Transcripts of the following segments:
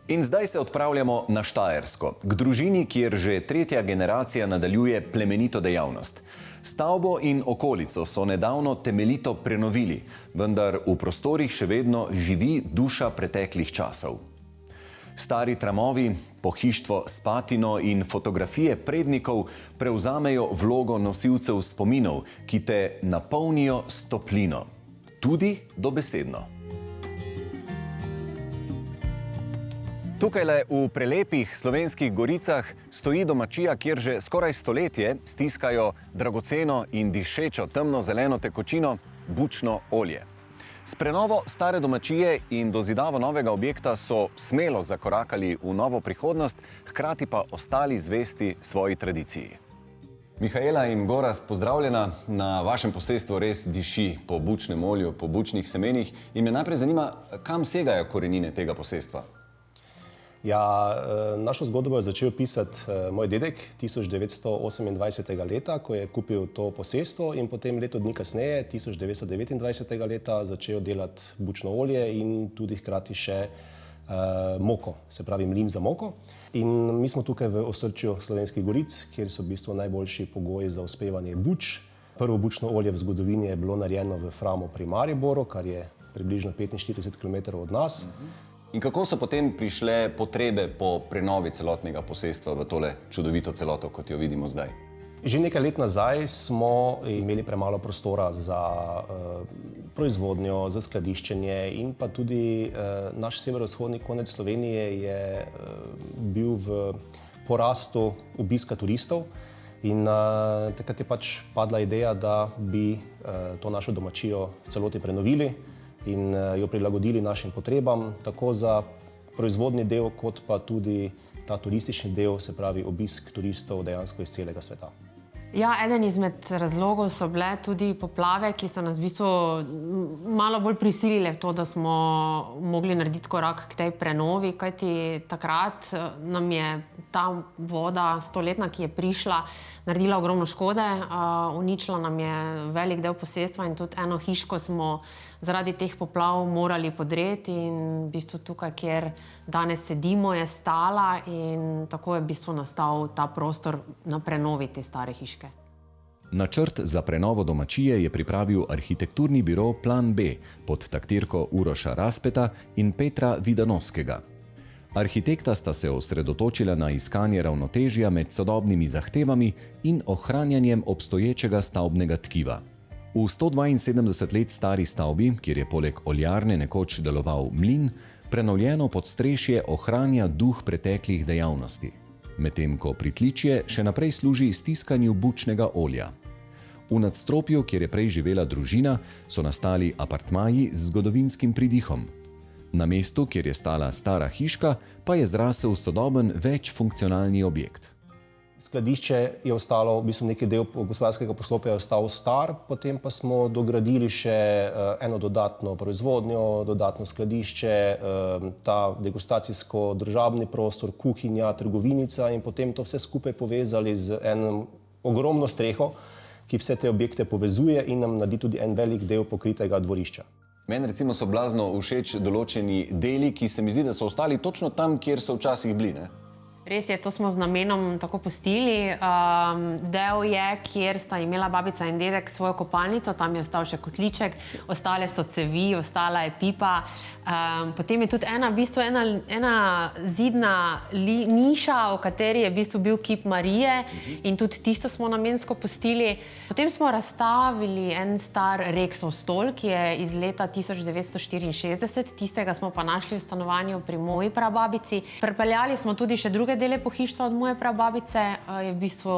In zdaj se odpravljamo na Štajersko, k družini, kjer že tretja generacija nadaljuje plemenito dejavnost. Stavbo in okolico so nedavno temeljito prenovili, vendar v prostorih še vedno živi duša preteklih časov. Stari tramovi, pohištvo s patino in fotografije prednikov prevzamejo vlogo nosilcev spominov, ki te napolnijo s toplino, tudi dobesedno. Tukajle v prelepih Slovenskih Goricah stoji domačija, kjer že skoraj stoletje stiskajo dragoceno in dišečo temno-zeleno tekočino bučno olje. S prenovo stare domačije in dozidavo novega objekta so smelo zakorakali v novo prihodnost, hkrati pa ostali zvesti svoji tradiciji. Mihaela in Gorazd, pozdravljena. Na vašem posestvu res diši po bučnem olju, po bučnih semenih. In me najprej zanima, kam segajo korenine tega posestva? Ja, našo zgodbo je začel pisati moj dedek 1928. leta, ko je kupil to posestvo in potem leto dni kasneje, 1929. leta, začel delati bučno olje in tudi hkrati še moko, se pravi mlin za moko. In mi smo tukaj v osrčju Slovenskih Goric, kjer so v bistvu najboljši pogoji za uspevanje buč. Prvo bučno olje v zgodovini je bilo narejeno v Framu pri Mariboru, kar je približno 45 km od nas. In kako so potem prišle potrebe po prenovi celotnega posestva v tole čudovito celoto, kot jo vidimo zdaj? Že nekaj let nazaj smo imeli premalo prostora za proizvodnjo, za skladiščenje in pa tudi naš severovzhodni konec Slovenije je bil v porastu obiska turistov in takrat je pač padla ideja, da bi to našo domačijo v celoti prenovili in jo prilagodili našim potrebam, tako za proizvodni del, kot pa tudi ta turistični del, se pravi obisk turistov dejansko iz celega sveta. Ja, eden izmed razlogov so bile tudi poplave, ki so nas v bistvu malo bolj prisilile v to, da smo mogli narediti korak k tej prenovi, kajti takrat nam je ta voda stoletna, ki je prišla, naredila ogromno škode, uničila nam je velik del posestva in tudi eno hiško smo zaradi teh poplav morali podreti in v bistvu tukaj, kjer danes sedimo, je stala in tako je v bistvu nastal ta prostor na prenovi te stare hiške. Načrt za prenovo domačije je pripravil arhitekturni biro Plan B pod taktirko Uroša Raspeta in Petra Vidanovskega. Arhitekta sta se osredotočila na iskanje ravnotežja med sodobnimi zahtevami in ohranjanjem obstoječega stavbnega tkiva. V 172 let stari stavbi, kjer je poleg oljarne nekoč deloval mlin, prenovljeno podstrešje ohranja duh preteklih dejavnosti, medtem ko pritličje še naprej služi stiskanju bučnega olja. V nadstropju, kjer je prej živela družina, so nastali apartmaji z zgodovinskim pridihom. Na mestu, kjer je stala stara hiška, pa je zrasel sodoben večfunkcionalni objekt. Skladišče je ostalo, v bistvu neki del gospodarskega poslopja je ostal star, potem pa smo dogradili še eno dodatno proizvodnjo, dodatno skladišče, ta degustacijsko-družabni prostor, kuhinja, trgovinica in potem to vse skupaj povezali z eno ogromno streho, ki vse te objekte povezuje in nam naredi tudi en velik del pokritega dvorišča. Meni recimo so blazno všeč določeni deli, ki se mi zdi, da so ostali točno tam, kjer so včasih bili, ne? Res je, to smo z namenom tako pustili. Del je, kjer sta imela babica in dedek svojo kopalnico, tam je ostal še kotliček, ostale so cevi, ostala je pipa. Potem je tudi ena zidna niša, v kateri je v bistvu bil kip Marije in tudi tisto smo namensko pustili. Potem smo razstavili en star Rexov stol, ki je iz leta 1964, tistega smo pa našli v stanovanju pri moji prababici. Prepeljali smo tudi še druge dele pohištva od moje prababice, je v bistvu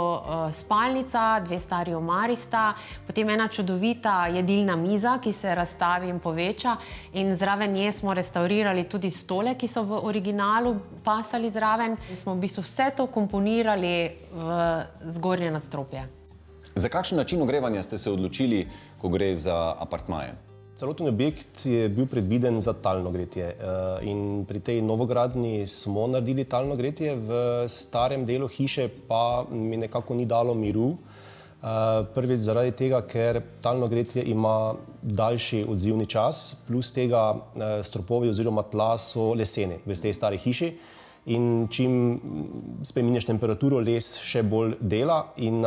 spalnica, dve stari omari sta, potem ena čudovita jedilna miza, ki se razstavi in poveča in zraven nje smo restaurirali tudi stole, ki so v originalu pasali zraven in smo v bistvu vse to komponirali v zgornje nadstropje. Za kakšen način ogrevanja ste se odločili, ko gre za apartmaje? Celoten objekt je bil predviden za talno gretje in pri tej novogradnji smo naredili talno gretje, v starem delu hiše pa mi nekako ni dalo miru, Prvič zaradi tega, ker talno gretje ima daljši odzivni čas, plus tega stropovi oziroma tla so leseni v tej stari hiši. In čim spreminjaš temperaturo, les še bolj dela in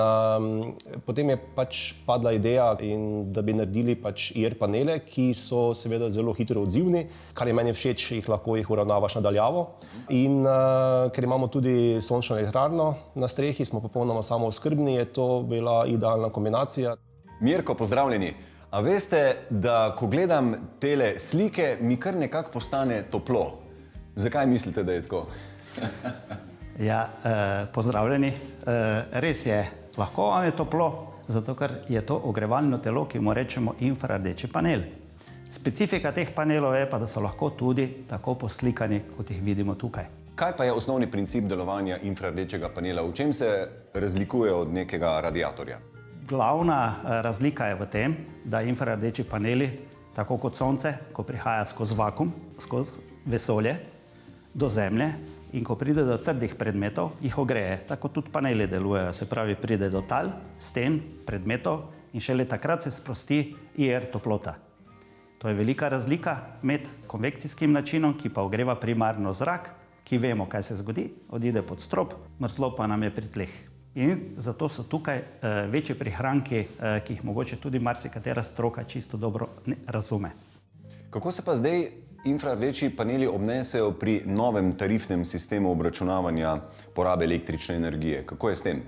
potem je pač padla ideja, da bi naredili pač IR panele, ki so seveda zelo hitro odzivni, kar je meni všeč, lahko jih uravnavaš nadaljavo. In ker imamo tudi sončno elektrarno na strehi, smo popolnoma samooskrbni, je to bila idealna kombinacija. Mirko, pozdravljeni. A veste, da ko gledam tele slike, mi kar nekako postane toplo? Zakaj mislite, da je tako? Ja, pozdravljeni. Res je, lahko vam je toplo, zato ker je to ogrevalno telo, ki mu rečemo infrardeči panel. Specifika teh panelov je pa, da so lahko tudi tako poslikani, kot jih vidimo tukaj. Kaj pa je osnovni princip delovanja infrardečega panela? V čem se razlikuje od nekega radiatorja? Glavna razlika je v tem, da infrardeči paneli, tako kot sonce, ko prihaja skozi vakuum, skozi vesolje, do zemlje in ko pride do trdih predmetov, jih ogreje. Tako tudi paneli delujejo, se pravi, pride do tal, sten, predmetov in šele takrat se sprosti IR toplota. To je velika razlika med konvekcijskim načinom, ki pa ogreva primarno zrak, ki vemo, kaj se zgodi, odide pod strop, mrzlo pa nam je pri tleh. In zato so tukaj večji prihranki, ki jih mogoče tudi marsikatera stroka čisto dobro ne razume. Kako se pa zdaj infrardeči paneli obnesejo pri novem tarifnem sistemu obračunavanja porabe električne energije? Kako je s tem?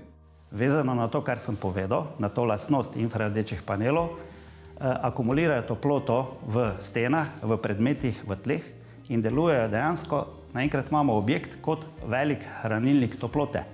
Vezano na to, kar sem povedal, na to lastnost infrardečih panelov, akumulirajo toploto v stenah, v predmetih, v tleh in delujejo dejansko, naenkrat imamo objekt kot velik hranilnik toplote.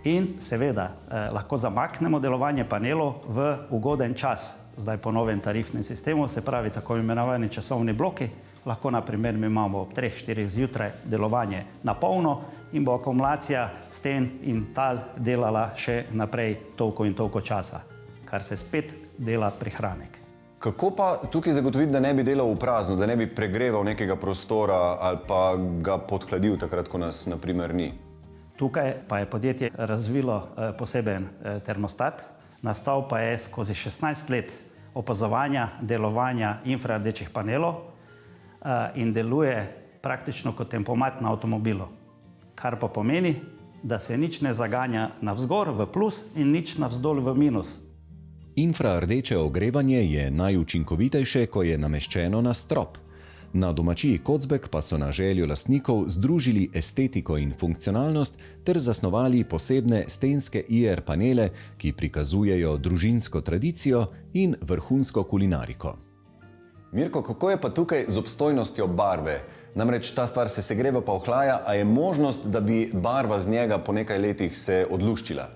In seveda lahko zamaknemo delovanje panelov v ugoden čas. Zdaj po novem tarifnem sistemu, se pravi tako imenovani časovni bloki, lahko na primer mi imamo ob 3-4 zjutraj delovanje na polno in bo akumulacija sten in tal delala še naprej toliko in toliko časa, kar se spet dela prihranek. Kako pa tukaj zagotoviti, da ne bi delal v prazno, da ne bi pregreval nekega prostora ali pa ga podhladil takrat, ko nas na primer ni? Tukaj pa je podjetje razvilo poseben termostat, nastal pa je skozi 16 let opazovanja delovanja infrardečih panelov in deluje praktično kot tempomat na avtomobilu, kar pa pomeni, da se nič ne zaganja navzgor v plus in nič navzdol v minus. Infrardeče ogrevanje je najučinkovitejše, ko je nameščeno na strop. Na domačiji Kocbek pa so na željo lastnikov združili estetiko in funkcionalnost ter zasnovali posebne stenske IR panele, ki prikazujejo družinsko tradicijo in vrhunsko kulinariko. Mirko, kako je pa tukaj z obstojnostjo barve? Namreč ta stvar se segreva pa ohlaja, a je možnost, da bi barva z njega po nekaj letih se odluščila?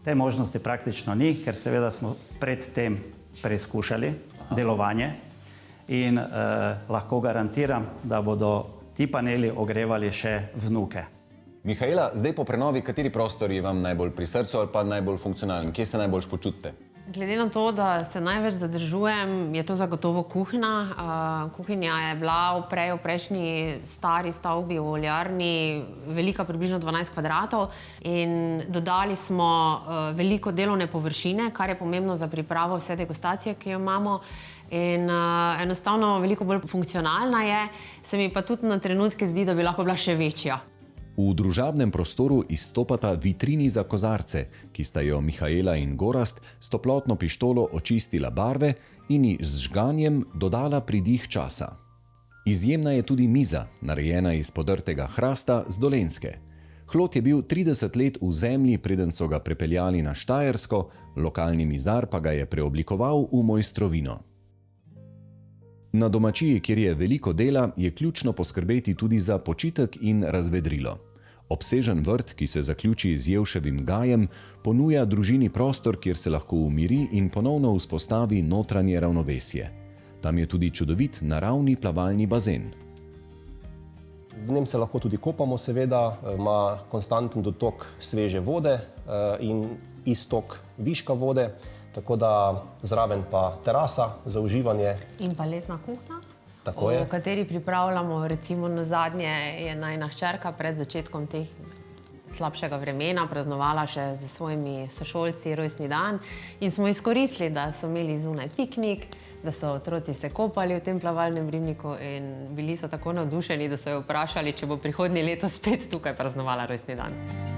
Te možnosti praktično ni, ker seveda smo predtem preizkušali delovanje. In lahko garantiram, da bodo ti paneli ogrevali še vnuke. Mihaela, zdaj po prenovi, kateri prostor je vam najbolj pri srcu ali pa najbolj funkcionalen? Kje se najbolj počutite? Glede na to, da se največ zadržujem, je to zagotovo kuhinja. Kuhinja je bila v prejšnji stari stavbi v oljarni velika približno 12 kvadratov in dodali smo veliko delovne površine, kar je pomembno za pripravo vse degustacije, ki jo imamo. In enostavno veliko bolj funkcionalna je, se mi pa tudi na trenutke zdi, da bi lahko bila še večja. V družabnem prostoru izstopata vitrini za kozarce, ki sta jo Mihaela in Gorazd s toplotno pištolo očistila barve in ji z žganjem dodala pridih časa. Izjemna je tudi miza, narejena iz podrtega hrasta z Dolenjske. Hlod je bil 30 let v zemlji, preden so ga prepeljali na Štajersko, lokalni mizar pa ga je preoblikoval v mojstrovino. Na domačiji, kjer je veliko dela, je ključno poskrbeti tudi za počitek in razvedrilo. Obsežen vrt, ki se zaključi z Jevševim gajem, ponuja družini prostor, kjer se lahko umiri in ponovno vzpostavi notranje ravnovesje. Tam je tudi čudovit naravni plavalni bazen. V njem se lahko tudi kopamo, seveda, ima konstanten dotok sveže vode in iztok viška vode. Tako da zraven pa terasa za uživanje. In pa letna kuhna, v kateri pripravljamo, recimo na zadnje je najina hčerka pred začetkom teh slabšega vremena praznovala še z svojimi sošolci rojstni dan in smo izkoristili, da so imeli zunaj piknik, da so otroci se kopali v tem plavalnem ribniku in bili so tako navdušeni, da so jo vprašali, če bo prihodnje leto spet tukaj praznovala rojstni dan.